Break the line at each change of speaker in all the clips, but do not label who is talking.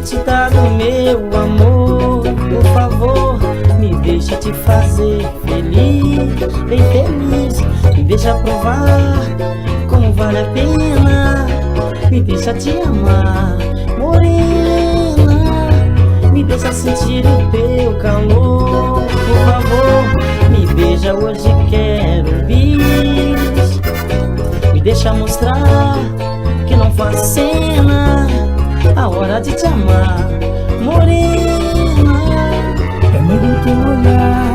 te dar o meu amor. Por favor, me deixa te fazer feliz, bem feliz. Me deixa provar como vale a pena. Me deixa te amar, morena. Me deixa sentir o teu calor. Por favor, me beija hoje, quero bis. Me deixa mostrar que não faz cena. A hora de te amar, morena.
É medo teu olhar,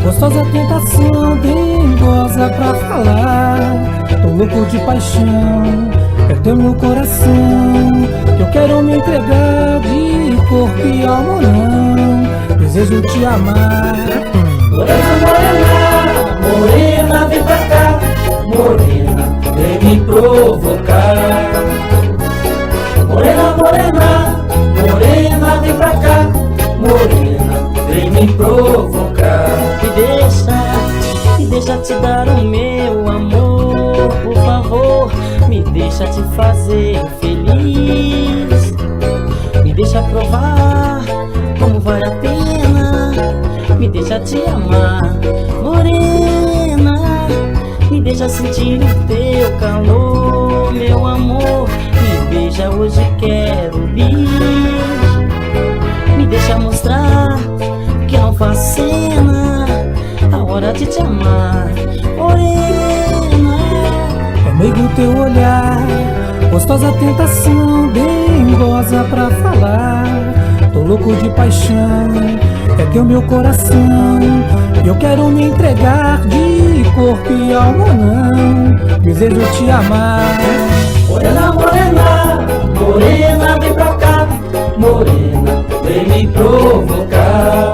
gostosa tentação, dengosa pra falar. Tô louco de paixão, é teu meu coração, que eu quero me entregar de corpo e alma não. Desejo te amar.
Morena, morena, morena, vem pra cá. Morena, vem me provocar. Morena, morena, morena, vem pra cá. Morena, vem me provocar. Me deixa te dar o meu amor. Por favor, me deixa te fazer feliz. Me deixa provar como vale a pena. Me deixa te amar, morena. Me deixa sentir o teu calor, meu amor. Me beija hoje, quero bis. Me deixa mostrar que não faz cena. A hora de te amar, morena.
É meigo teu olhar, gostosa tentação, dengosa pra falar. Tô louco de paixão, é teu meu coração, e eu quero me entregar de corpo e alma não. Desejo te amar.
Morena, morena, morena, vem pra cá. Morena, vem me provocar.